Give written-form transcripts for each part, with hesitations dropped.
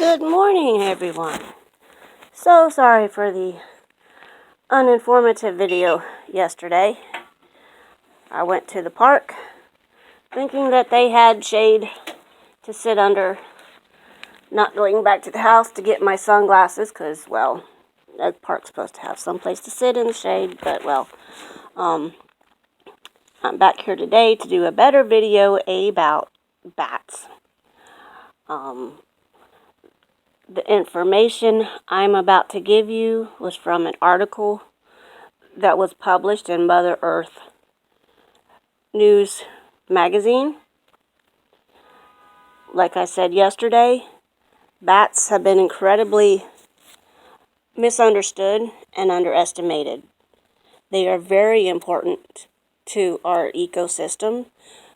Good morning, everyone. So sorry for the uninformative video yesterday. I went to the park thinking that they had shade to sit under, not going back to the house to get my sunglasses because, well, the park's supposed to have some place to sit in the shade, but, well, I'm back here today to do a better video about bats. The information I'm about to give you was from an article that was published in Mother Earth News magazine. Like I said yesterday, bats have been incredibly misunderstood and underestimated. They are very important to our ecosystem,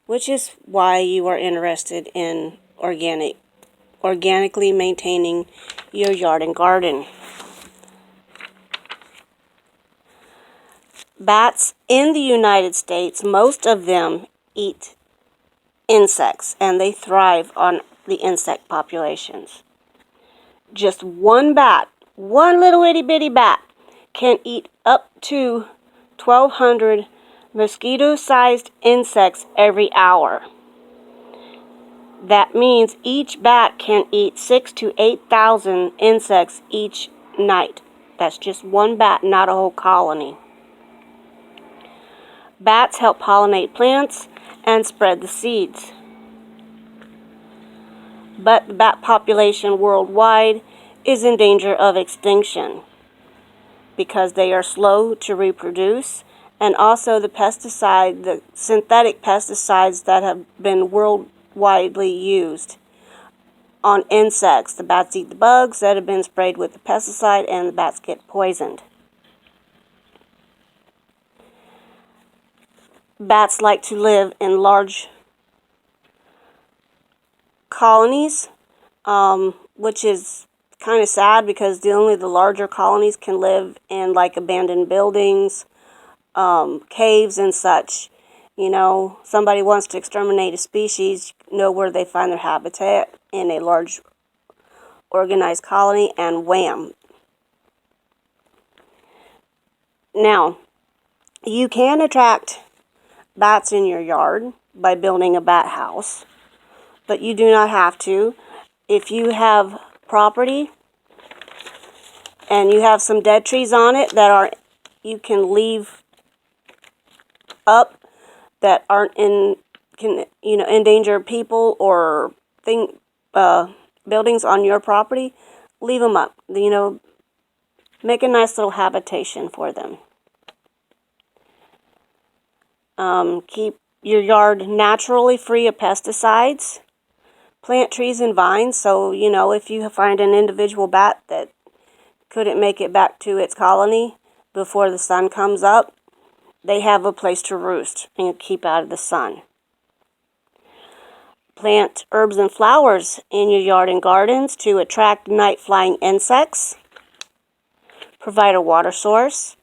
which is why you are interested in organically maintaining your yard and garden. Bats in the United States, most of them eat insects, and they thrive on the insect populations. Just one bat, one little itty bitty bat, can eat up to 1,200 mosquito-sized insects every hour. That means each bat can eat 6,000 to 8,000 insects each night. That's just one bat, not a whole colony. Bats help pollinate plants and spread the seeds. But the bat population worldwide is in danger of extinction because they are slow to reproduce, and also the synthetic pesticides that have been widely used on insects. The bats eat the bugs that have been sprayed with the pesticide, and the bats get poisoned. Bats like to live in large colonies, which is kind of sad because only the larger colonies can live in like abandoned buildings, caves and such. You know, somebody wants to exterminate a species, know where they find their habitat in a large organized colony, and wham. Now, you can attract bats in your yard by building a bat house, but you do not have to. If you have property and you have some dead trees on it you can leave up that aren't endanger people or buildings on your property, leave them up. Make a nice little habitation for them. Keep your yard naturally free of pesticides. Plant trees and vines, so, if you find an individual bat that couldn't make it back to its colony before the sun comes up, they have a place to roost and keep out of the sun. Plant herbs and flowers in your yard and gardens to attract night-flying insects. Provide a water source.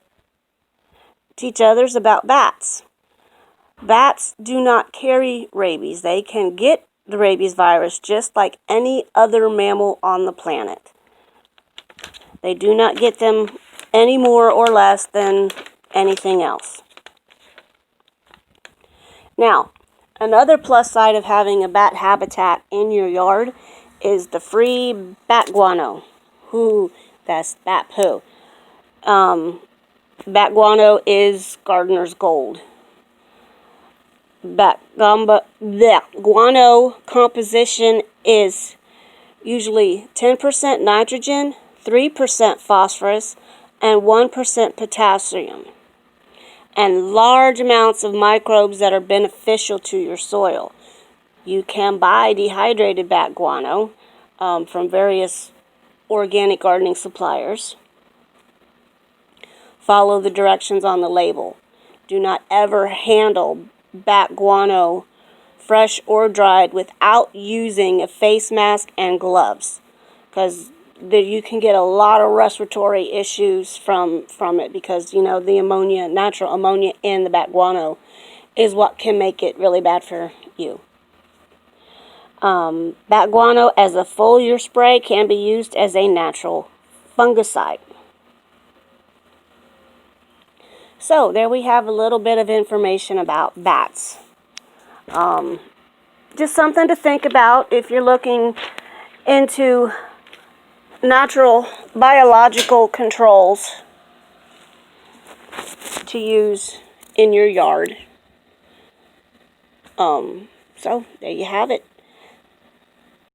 Teach others about bats. Bats do not carry rabies. They can get the rabies virus just like any other mammal on the planet. They do not get them any more or less than anything else. Now, another plus side of having a bat habitat in your yard is the free bat guano. That's bat poo. Bat guano is gardener's gold. The guano composition is usually 10% nitrogen, 3% phosphorus, and 1% potassium, and large amounts of microbes that are beneficial to your soil. You can buy dehydrated bat guano from various organic gardening suppliers. Follow the directions on the label. Do not ever handle bat guano, fresh or dried, without using a face mask and gloves, because you can get a lot of respiratory issues from it, because the natural ammonia in the bat guano is what can make it really bad for you. Bat guano as a foliar spray can be used as a natural fungicide. So there we have a little bit of information about bats. Just something to think about if you're looking into natural biological controls to use in your yard. So there you have it.